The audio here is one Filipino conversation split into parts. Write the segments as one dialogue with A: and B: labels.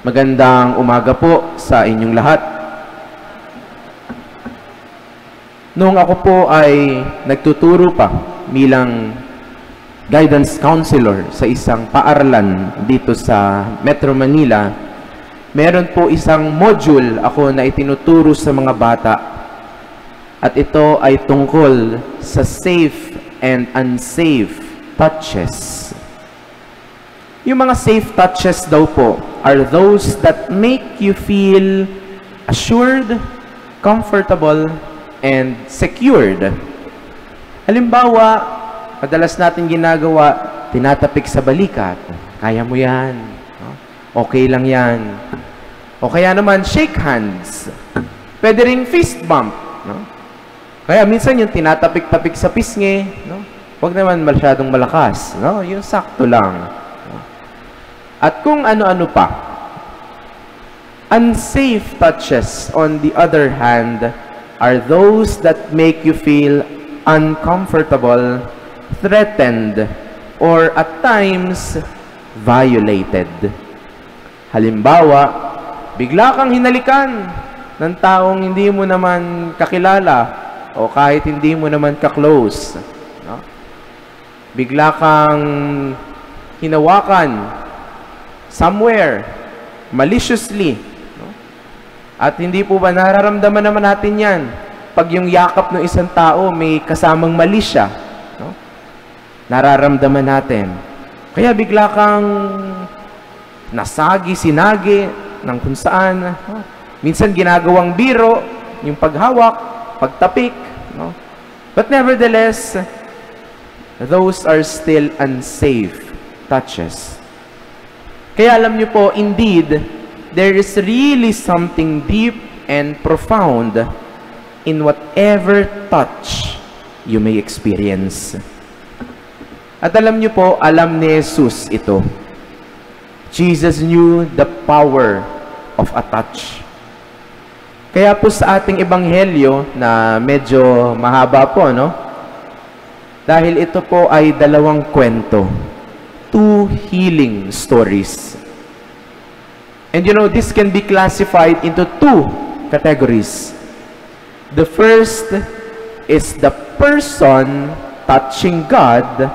A: Magandang umaga po sa inyong lahat. Noong ako po ay nagtuturo pa bilang guidance counselor sa isang paaralan dito sa Metro Manila, meron po isang module ako na itinuturo sa mga bata. At ito ay tungkol sa safe and unsafe touches. Yung mga safe touches daw po are those that make you feel assured, comfortable, and secured. Halimbawa, madalas natin ginagawa, tinatapik sa balikat. Kaya mo yan. Okay lang yan. O kaya naman, shake hands. Pwede ring fist bump. Kaya minsan yung tinatapik-tapik sa pisngi, huwag naman masyadong malakas. Yung sakto lang. At kung ano-ano pa. Unsafe touches, on the other hand, are those that make you feel uncomfortable, threatened, or at times, violated. Halimbawa, bigla kang hinalikan ng taong hindi mo naman kakilala o kahit hindi mo naman ka-close. Bigla kang hinawakan somewhere, maliciously. At hindi po ba nararamdaman naman natin yan pag yung yakap ng isang tao may kasamang mali siya? Nararamdaman natin. Kaya bigla kang nasagi, sinagi ng kung saan. Minsan ginagawang biro, yung paghawak, pagtapik. But nevertheless, those are still unsafe touches. Kaya alam niyo po, indeed, there is really something deep and profound in whatever touch you may experience. At alam niyo po, alam ni Jesus ito. Jesus knew the power of a touch. Kaya po sa ating ebanghelyo na medyo mahaba po, dahil ito po ay dalawang kwento. Two healing stories. And this can be classified into two categories. The first is the person touching God,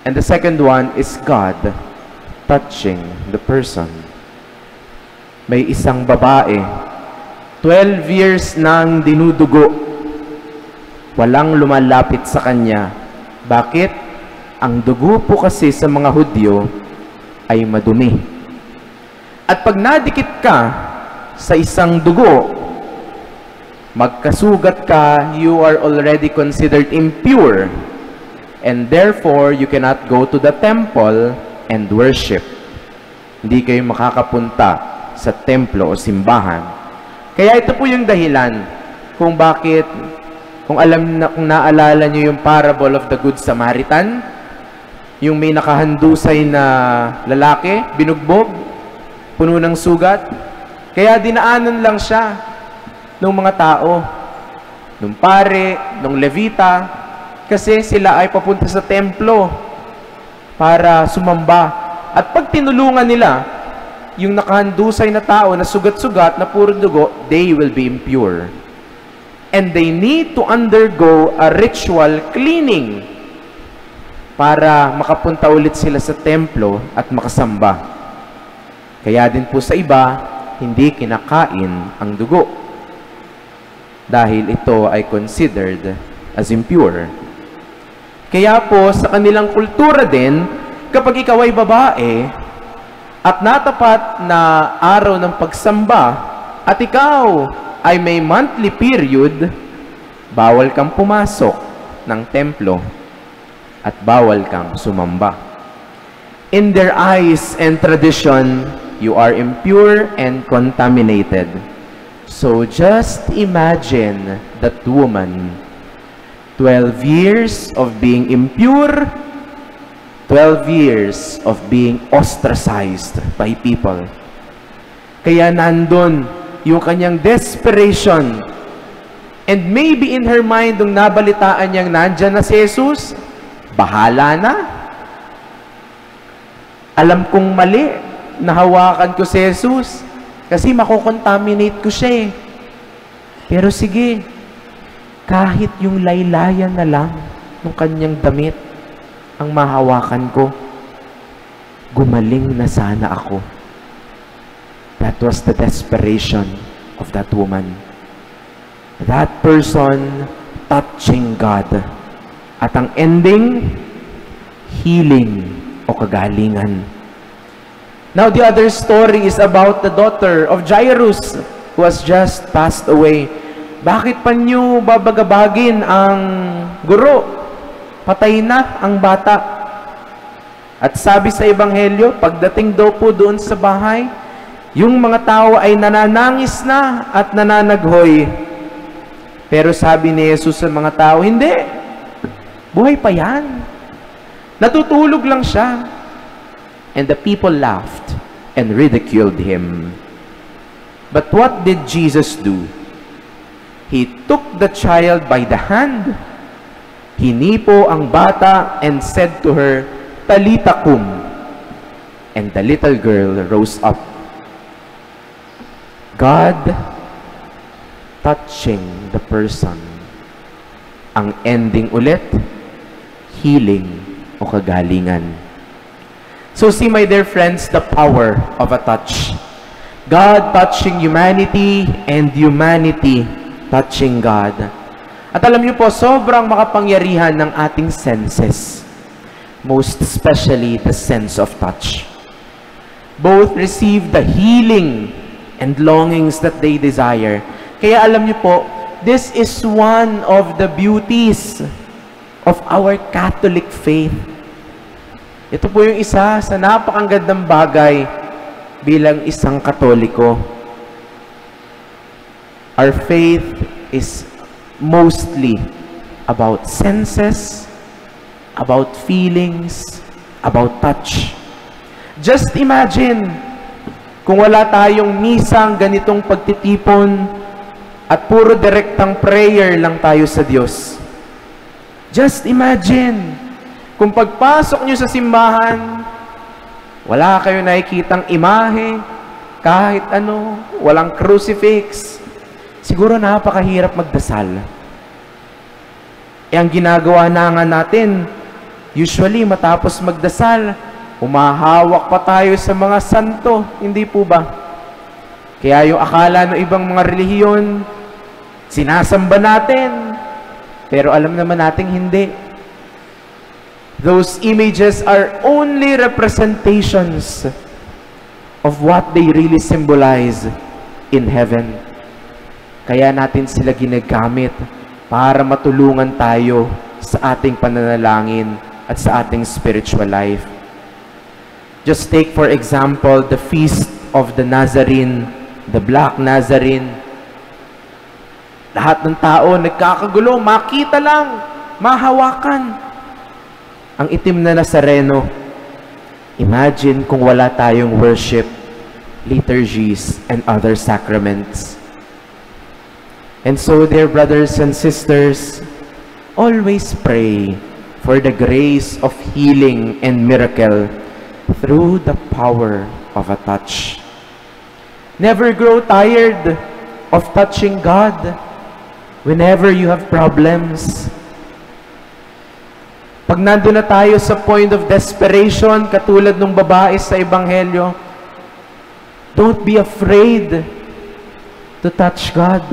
A: and the second one is God touching the person. May isang babae, 12 years nang dinudugo. Walang lumalapit sa kanya. Bakit? Ang dugo po kasi sa mga Hudyo ay madumi. At pag nadikit ka sa isang dugo, magkasugat ka, you are already considered impure. And therefore, you cannot go to the temple and worship. Hindi kayo makakapunta sa templo o simbahan. Kaya ito po yung dahilan kung bakit, kung naalala nyo yung parable of the Good Samaritan, yung may nakahandusay na lalaki, binugbog, puno ng sugat. Kaya dinaanan lang siya ng mga tao, ng pare, ng levita, kasi sila ay papunta sa templo para sumamba. At pag tinulungan nila, yung nakahandusay na tao na sugat-sugat, na puro dugo, they will be impure. And they need to undergo a ritual cleaning para makapunta ulit sila sa templo at makasamba. Kaya din po sa iba, hindi kinakain ang dugo. Dahil ito ay considered as impure. Kaya po, sa kanilang kultura din, kapag ikaw ay babae, at natapat na araw ng pagsamba, at ikaw ay may monthly period, bawal kang pumasok ng templo at bawal kang sumamba. In their eyes and tradition, you are impure and contaminated. So just imagine that woman, 12 years of being impure, 12 years of being ostracized by people. Kaya nandun yung kanyang desperation. And maybe in her mind, nung nabalitaan niyang nandyan na si Jesus, bahala na. Alam kong mali nahawakan ko si Jesus. Kasi makukontaminate ko siya eh. Pero sige, kahit yung laylayan na lang ng kanyang damit ang mahawakan ko, gumaling na sana ako. That was the desperation of that woman. That person touching God. At ang ending, healing o kagalingan. Now, the other story is about the daughter of Jairus who has just passed away. Bakit pa niyo babagabagin ang guro? Patay na ang bata. At sabi sa Ebanghelyo, pagdating daw po doon sa bahay, yung mga tao ay nananangis na at nananaghoy. Pero sabi ni Jesus sa mga tao, hindi. Buhay pa yan. Natutulog lang siya. And the people laughed and ridiculed him. But what did Jesus do? He took the child by the hand, hinipo ang bata, and said to her, Talita kum. And the little girl rose up. God touching the person. Ang ending ulit, healing o kagalingan. So see, my dear friends, the power of a touch. God touching humanity and humanity touching God. At alam niyo po, sobrang makapangyarihan ng ating senses. Most especially the sense of touch. Both receive the healing and longings that they desire. Kaya alam niyo po, this is one of the beauties of our Catholic faith. Ito po yung isa sa napakagandang bagay bilang isang Katoliko. Our faith is mostly about senses, about feelings, about touch. Just imagine kung wala tayong misang ganitong pagtitipon at puro direktang prayer lang tayo sa Diyos. Just imagine kung pagpasok nyo sa simbahan, wala kayo nakikitang imahe, kahit ano, walang crucifix, siguro napakahirap magdasal. Ang ginagawa na nga natin, usually matapos magdasal, umahawak pa tayo sa mga santo, hindi po ba? Kaya yung akala ng ibang mga relihiyon, sinasamba natin, pero alam naman nating hindi. Those images are only representations of what they really symbolize in heaven. Kaya natin sila ginagamit para matulungan tayo sa ating pananalangin at sa ating spiritual life. Just take for example the feast of the Nazarene, the Black Nazarene. Lahat ng tao nagkakagulo, makita lang, mahawakan ang itim na Nazareno. Imagine kung wala tayong worship, liturgies, and other sacraments. And so, dear brothers and sisters, always pray for the grace of healing and miracle through the power of a touch. Never grow tired of touching God whenever you have problems. Pag nandun na tayo sa point of desperation, katulad ng babae sa Ebanghelyo, don't be afraid to touch God.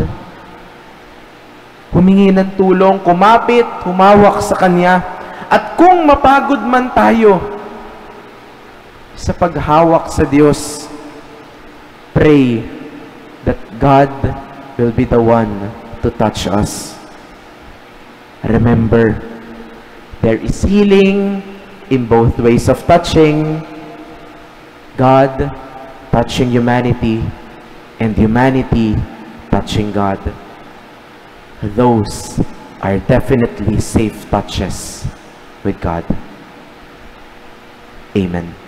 A: Humingi ng tulong, kumapit, humawak sa Kanya. At kung mapagod man tayo sa paghawak sa Diyos, pray that God will be the one to touch us. Remember, there is healing in both ways of touching. God touching humanity and humanity touching God. Those are definitely safe touches with God. Amen.